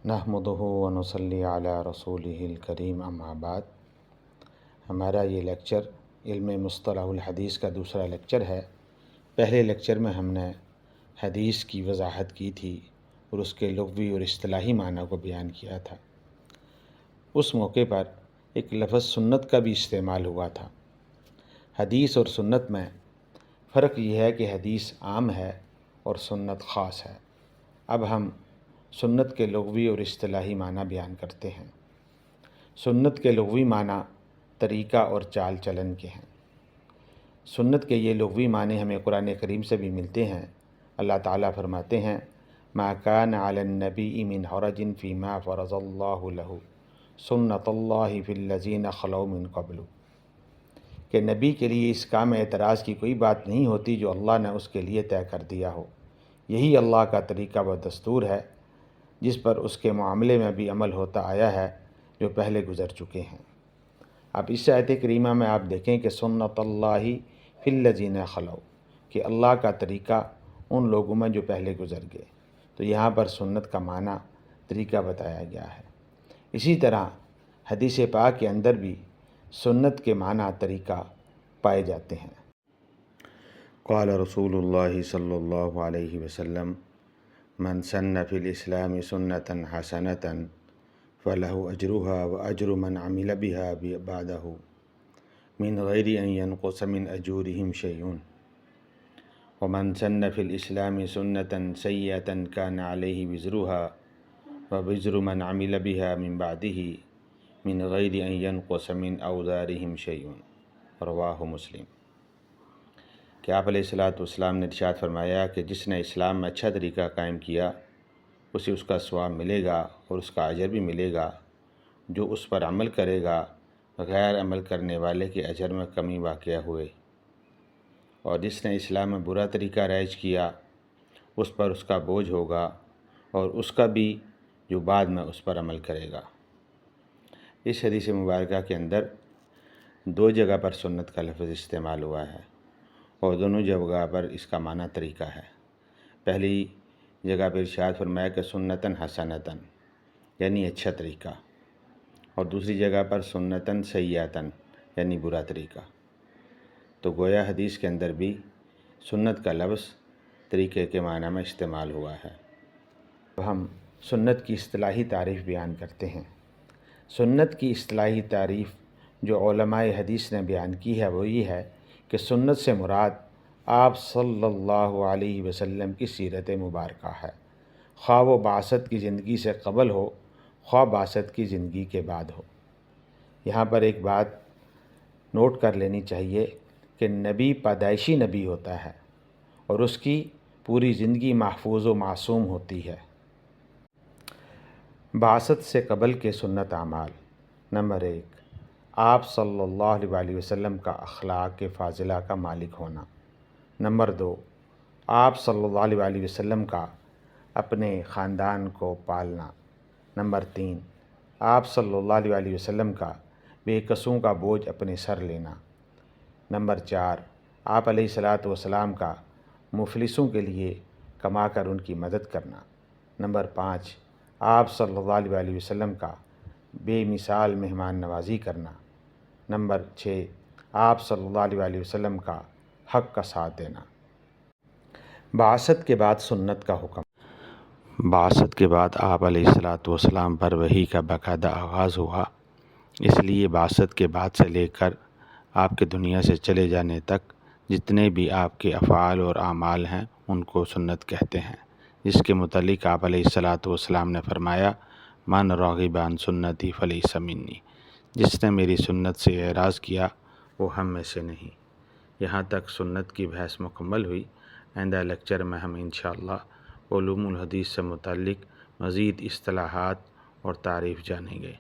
نحمدہ و نصلی علی رسولہ الکریم اما بعد۔ ہمارا یہ لیکچر علم مصطلح الحدیث کا دوسرا لیکچر ہے۔ پہلے لیکچر میں ہم نے حدیث کی وضاحت کی تھی اور اس کے لغوی اور اصطلاحی معنی کو بیان کیا تھا۔ اس موقع پر ایک لفظ سنت کا بھی استعمال ہوا تھا۔ حدیث اور سنت میں فرق یہ ہے کہ حدیث عام ہے اور سنت خاص ہے۔ اب ہم سنت کے لغوی اور اصطلاحی معنی بیان کرتے ہیں۔ سنت کے لغوی معنی طریقہ اور چال چلن کے ہیں۔ سنت کے یہ لغوی معنی ہمیں قرآن کریم سے بھی ملتے ہیں۔ اللہ تعالیٰ فرماتے ہیں ما کان علی النبی من حرج فیما فرض اللہ لہ سنت اللہ فی الذین خلو من قبل، کہ نبی کے لیے اس کام اعتراض کی کوئی بات نہیں ہوتی جو اللہ نے اس کے لیے طے کر دیا ہو۔ یہی اللہ کا طریقہ و دستور ہے جس پر اس کے معاملے میں بھی عمل ہوتا آیا ہے جو پہلے گزر چکے ہیں۔ اب اس آیت کریمہ میں آپ دیکھیں کہ سنت اللہ فی الذین خلو، کہ اللہ کا طریقہ ان لوگوں میں جو پہلے گزر گئے، تو یہاں پر سنت کا معنی طریقہ بتایا گیا ہے۔ اسی طرح حدیث پاک کے اندر بھی سنت کے معنی طریقہ پائے جاتے ہیں۔ قال رسول اللہ صلی اللہ علیہ وسلم من سن فی الاسلام سنتا حسنتا فلہ اجرها واجر من عمل بها بعدہ من غیر ان ینقص من اجورہم شیء ومن سن فی الاسلام سنتا سیئتا کان علیہ وزرها ووزر من عمل بها من بعدہ من غیر ان ینقص من اوزارہم شیء۔ رواہ مسلم۔ کہ آپ علیہ السلام نے ارشاد فرمایا کہ جس نے اسلام میں اچھا طریقہ قائم کیا اسے اس کا ثواب ملے گا اور اس کا اجر بھی ملے گا۔ جو اس پر عمل کرے گا غیر عمل کرنے والے کے اجر میں کمی واقع ہوئے، اور جس نے اسلام میں برا طریقہ رائج کیا اس پر اس کا بوجھ ہوگا اور اس کا بھی جو بعد میں اس پر عمل کرے گا۔ اس حدیث مبارکہ کے اندر دو جگہ پر سنت کا لفظ استعمال ہوا ہے اور دونوں جگہ پر اس کا معنی طریقہ ہے۔ پہلی جگہ پر ارشاد فرمایا کہ سنتاً حسنتاً یعنی اچھا طریقہ، اور دوسری جگہ پر سنتاً سیئتاً یعنی برا طریقہ۔ تو گویا حدیث کے اندر بھی سنت کا لفظ طریقے کے معنی میں استعمال ہوا ہے۔ اب ہم سنت کی اصطلاحی تعریف بیان کرتے ہیں۔ سنت کی اصطلاحی تعریف جو علماء حدیث نے بیان کی ہے وہ یہ ہے کہ سنت سے مراد آپ صلی اللہ علیہ وسلم کی سیرت مبارکہ ہے، خواہ وہ بعثت کی زندگی سے قبل ہو خواہ بعثت کی زندگی کے بعد ہو۔ یہاں پر ایک بات نوٹ کر لینی چاہیے کہ نبی پیدائشی نبی ہوتا ہے اور اس کی پوری زندگی محفوظ و معصوم ہوتی ہے۔ بعثت سے قبل کے سنت اعمال: نمبر 1، آپ صلی اللہ علیہ وسلم کا اخلاق فاضلہ کا مالک ہونا۔ نمبر 2، آپ صلی اللہ علیہ وسلم کا اپنے خاندان کو پالنا۔ نمبر 3، آپ صلی اللہ علیہ وسلم کا بے کسوں کا بوجھ اپنے سر لینا۔ نمبر 4، آپ علیہ السلام کا مفلسوں کے لیے کما کر ان کی مدد کرنا۔ نمبر 5، آپ صلی اللہ علیہ وسلم کا بے مثال مہمان نوازی کرنا۔ نمبر 6، آپ صلی اللہ علیہ وسلم کا حق کا ساتھ دینا۔ بعثت کے بعد سنت کا حکم: بعثت کے بعد آپ علیہ السلام پر وحی کا باقاعدہ آغاز ہوا، اس لیے بعثت کے بعد سے لے کر آپ کے دنیا سے چلے جانے تک جتنے بھی آپ کے افعال اور اعمال ہیں ان کو سنت کہتے ہیں، جس کے متعلق آپ علیہ السلام نے فرمایا من راغب عن سنتی فلیس منی، جس نے میری سنت سے اعراض کیا وہ ہم میں سے نہیں۔ یہاں تک سنت کی بحث مکمل ہوئی۔ آئندہ لیکچر میں ہم انشاءاللہ علوم الحدیث سے متعلق مزید اصطلاحات اور تعریف جانیں گے۔